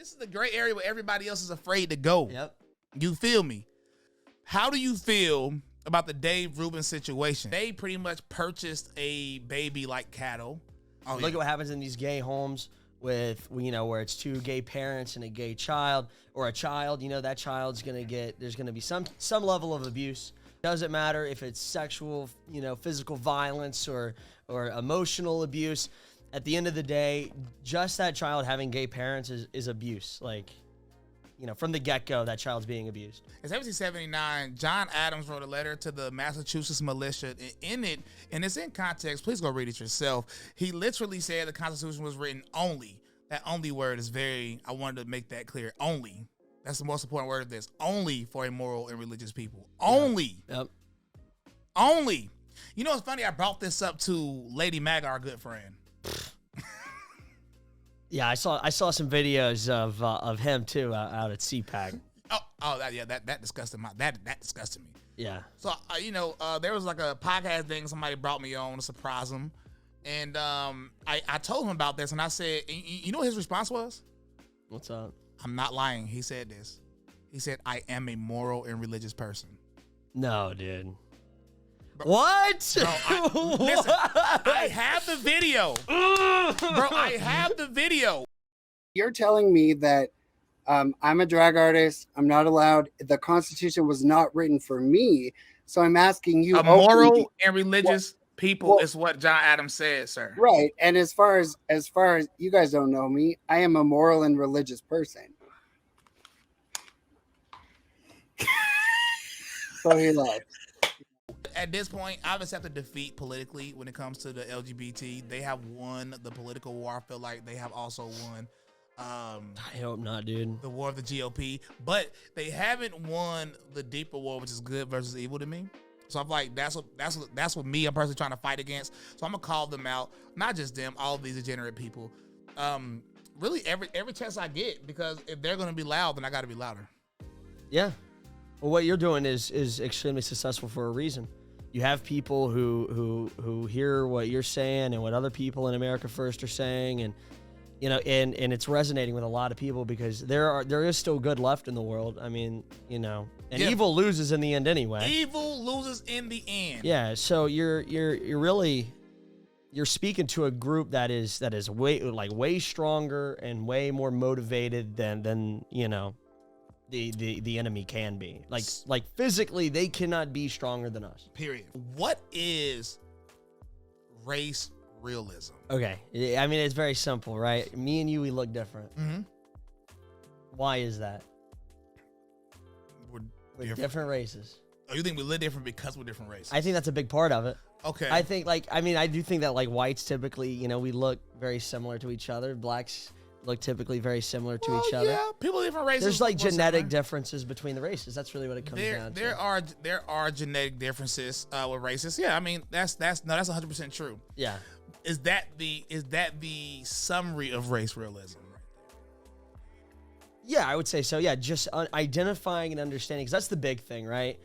This is the gray area where everybody else is afraid to go. Yep. You feel me? How do you feel about the Dave Rubin situation? They pretty much purchased a baby like cattle. Oh, Look at what happens in these gay homes with, where it's two gay parents and a gay child, or a child, that child's going to get, there's going to be some level of abuse. Doesn't matter if it's sexual, physical violence or emotional abuse. At the end of the day, just that child having gay parents is abuse. Like, from the get-go, that child's being abused. In 1779, John Adams wrote a letter to the Massachusetts militia. In it, and it's in context, please go read it yourself. He literally said the Constitution was written only. That only word is I wanted to make that clear. Only. That's the most important word of this. Only for a moral and religious people. Only. Yep. Only. You know what's funny? I brought this up to Lady Maga, our good friend. Yeah, I saw some videos of him too out at CPAC. That disgusted that disgusted me. Yeah. So there was like a podcast thing somebody brought me on to surprise him, and I told him about this, and I said, you know what his response was? What's up? I'm not lying. He said this. He said, I am a moral and religious person. No, dude. Bro, what? Bro, listen, I have the video. Bro, I have the video. You're telling me that I'm a drag artist. I'm not allowed. The Constitution was not written for me. So I'm asking you. A moral and religious people is what John Adams said, sir. Right. And as far as you guys don't know me, I am a moral and religious person. So he left. At this point, I've accepted defeat politically when it comes to the LGBT. They have won the political war. I feel like they have also won. I hope not, dude. The war of the GOP, but they haven't won the deeper war, which is good versus evil to me. So I'm like, that's what me, I'm personally trying to fight against. So I'm gonna call them out, not just them, all of these degenerate people. Really every chance I get, because if they're gonna be loud, then I got to be louder. Yeah. Well, what you're doing is extremely successful for a reason. You have people who hear what you're saying and what other people in America First are saying, and and it's resonating with a lot of people, because there is still good left in the world. I mean, evil loses in the end anyway. Evil loses in the end. Yeah. So you're speaking to a group that is way stronger and way more motivated than the enemy can be. Like physically, they cannot be stronger than us. Period. What is race realism? Okay. I mean, it's very simple, right? Me and you, we look different. Mm-hmm. Why is that? We're different races. Oh, you think we live different because we're different races? I think that's a big part of it. Okay. I think I do think that whites typically, we look very similar to each other. Blacks look typically very similar to each other. Yeah, people of different races. There's genetic differences between the races. That's really what it comes down to. There are genetic differences with races. Yeah, I mean that's 100% true. Yeah. Is that the summary of race realism? Yeah, I would say so. Yeah, just identifying and understanding, because that's the big thing, right?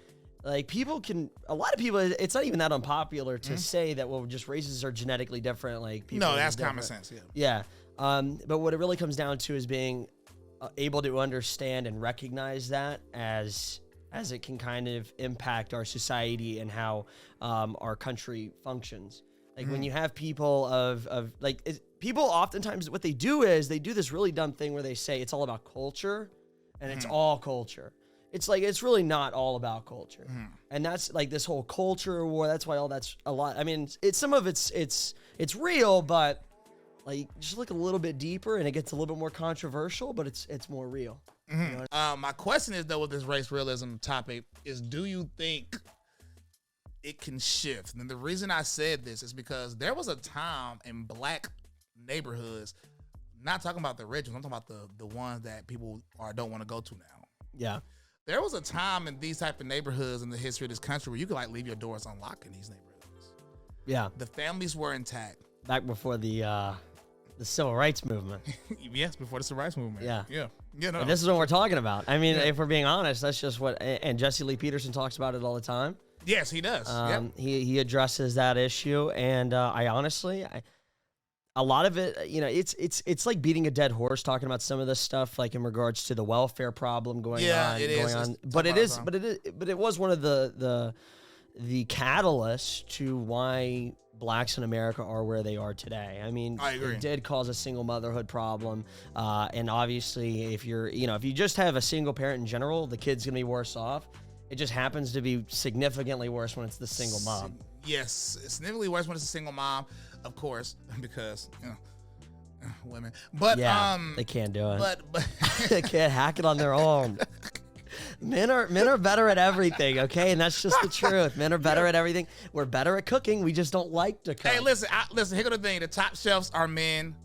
Like a lot of people, it's not even that unpopular to say that, well, just races are genetically different. Like people. No, that's common sense. Yeah. Yeah. But what it really comes down to is being able to understand and recognize that as it can kind of impact our society and how our country functions. Like when you have people people oftentimes what they do is they do this really dumb thing where they say it's all about culture and it's all culture. It's like, it's really not all about culture. And that's like this whole culture war. That's why all that's a lot. I mean, some of it's real, but like just look a little bit deeper and it gets a little bit more controversial, but it's more real. You know? My question is though, with this race realism topic is, do you think it can shift? And the reason I said this is because there was a time in black neighborhoods, not talking about the rich ones, I'm talking about the ones that people don't want to go to now. Yeah. There was a time in these type of neighborhoods in the history of this country where you could like leave your doors unlocked in these neighborhoods. Yeah. The families were intact. Back before the civil rights movement. Yes, before the civil rights movement. Yeah. Yeah. You know. And this is what we're talking about. I mean, if we're being honest, that's just what, and Jesse Lee Peterson talks about it all the time. Yes, he does. He addresses that issue, and I honestly, a lot of it, you know, it's like beating a dead horse talking about some of this stuff, like in regards to the welfare problem going on. It is. But it was one of the catalysts to why blacks in America are where they are today. I mean, I agree. It did cause a single motherhood problem. And obviously if you just have a single parent in general, the kid's gonna be worse off. It just happens to be significantly worse when it's the single mom. Yes, it's significantly worse when it's a single mom, of course, because women. But yeah, they can't do it. But they can't hack it on their own. Men are better at everything, okay? And that's just the truth. Men are better at everything. We're better at cooking. We just don't like to cook. Hey, listen. Here go the thing. The top chefs are men.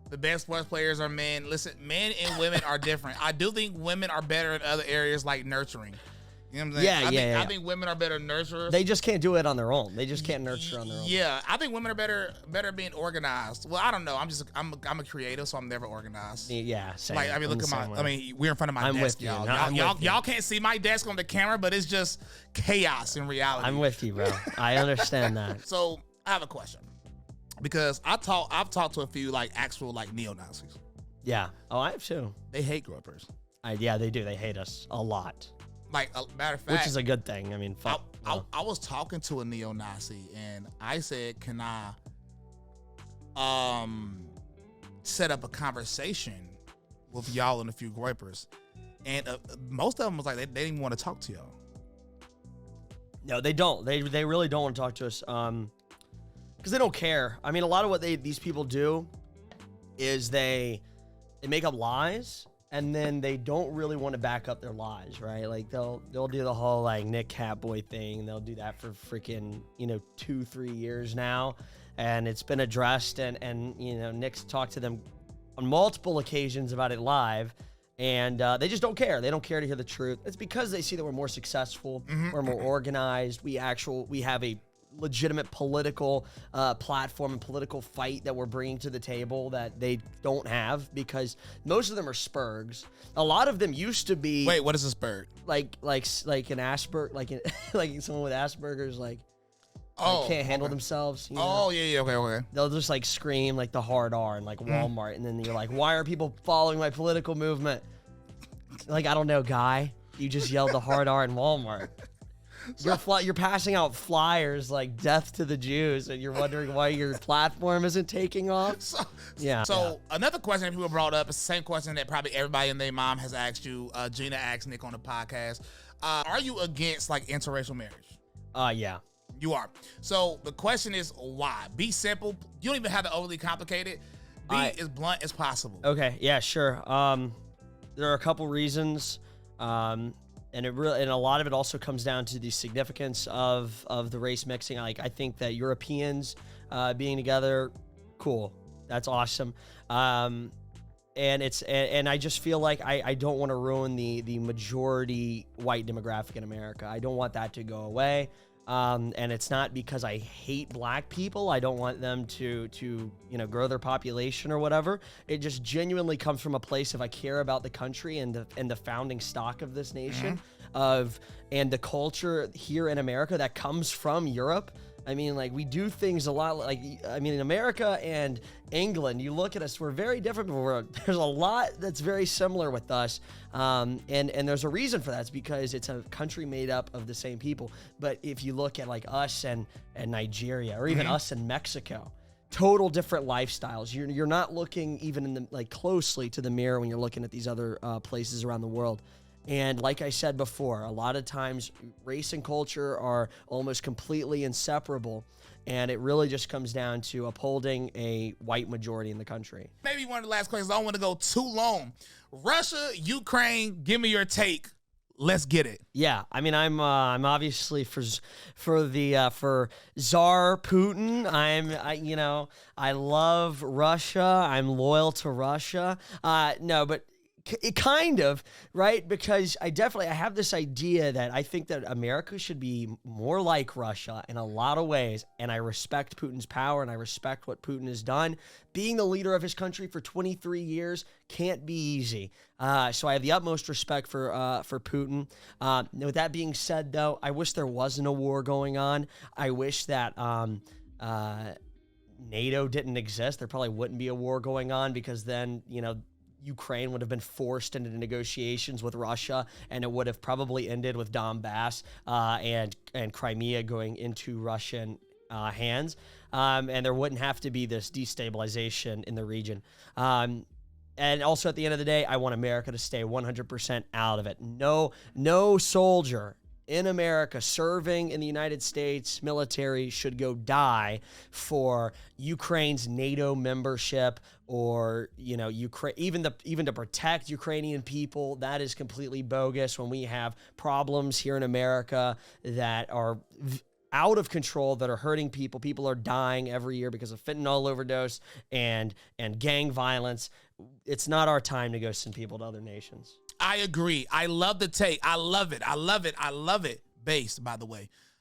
The best sports players are men. Listen, men and women are different. I do think women are better in other areas like nurturing. You know what I'm saying? I think women are better nurturers. They just can't do it on their own. They just can't nurture on their own. Yeah, I think women are better being organized. Well, I don't know. I'm a creator, so I'm never organized. Yeah, same. Like, I mean, look at my. I mean, we're in front of my desk, y'all. Y'all can't see my desk on the camera, but it's just chaos in reality. I'm with you, bro. I understand that. So I have a question, because I've talked to a few like actual like neo-Nazis. Yeah. Oh, I have too. They hate gropers. Yeah, they do. They hate us a lot. Like, a matter of fact, which is a good thing. I mean, fuck. I was talking to a neo-Nazi, and I said, "Can I set up a conversation with y'all and a few groypers?" And most of them was like, they didn't even want to talk to y'all. No, they don't. They really don't want to talk to us because they don't care. I mean, a lot of what these people do is they make up lies. And then they don't really want to back up their lies, right? Like they'll do the whole like Nick Catboy thing. They'll do that for freaking 2-3 years now, and it's been addressed. And Nick's talked to them on multiple occasions about it live, and they just don't care. They don't care to hear the truth. It's because they see that we're more successful, we're more organized. We have a legitimate political platform and political fight that we're bringing to the table that they don't have, because most of them are spurgs. A lot of them used to be. Wait, what is a spurg? Like an Asperger, like someone with Asperger's, like can't handle themselves. Oh yeah, okay. They'll just like scream like the hard R in like Walmart, and then you're like, why are people following my political movement? Like, I don't know, guy. You just yelled the hard R in Walmart. You're passing out flyers like "Death to the Jews," and you're wondering why your platform isn't taking off. So another question that people brought up is the same question that probably everybody and their mom has asked you. Gina asked Nick on the podcast. Are you against like interracial marriage? Yeah. You are. So the question is why? Be simple. You don't even have to overly complicate it. Be as blunt as possible. Okay. Yeah. Sure. There are a couple reasons. And a lot of it also comes down to the significance of the race mixing. Like, I think that Europeans being together, cool, that's awesome. And I just feel like I don't want to ruin the majority white demographic in America. I don't want that to go away. And it's not because I hate black people. I don't want them to grow their population or whatever. It just genuinely comes from a place of I care about the country and the founding stock of this nation and the culture here in America that comes from Europe. I mean, like, we do things a lot like, I mean, in America and England, you look at us, we're very different, but there's a lot that's very similar with us. And there's a reason for that. It's because it's a country made up of the same people. But if you look at like us and Nigeria, or even us and Mexico, total different lifestyles. You're not looking even closely to the mirror when you're looking at these other places around the world. And like I said before, a lot of times race and culture are almost completely inseparable. And it really just comes down to upholding a white majority in the country. Maybe one of the last questions. I don't want to go too long. Russia, Ukraine, give me your take. Let's get it. Yeah, I mean, I'm obviously for Tsar Putin. I love Russia. I'm loyal to Russia. No, but it kind of, right? Because I have this idea that I think that America should be more like Russia in a lot of ways, and I respect Putin's power, and I respect what Putin has done. Being the leader of his country for 23 years can't be easy. So I have the utmost respect for Putin. With that being said, though, I wish there wasn't a war going on. I wish that NATO didn't exist, there probably wouldn't be a war going on, because then, Ukraine would have been forced into negotiations with Russia, and it would have probably ended with Donbass and Crimea going into Russian hands, and there wouldn't have to be this destabilization in the region. And also, at the end of the day, I want America to stay 100% out of it. No soldier in America serving in the United States military should go die for Ukraine's NATO membership, or Ukraine, even to protect Ukrainian people. That is completely bogus. When we have problems here in America that are out of control, that are hurting people. People are dying every year because of fentanyl overdose and gang violence. It's not our time to go send people to other nations. I agree. I love the take. I love it. I love it. I love it. Based, by the way.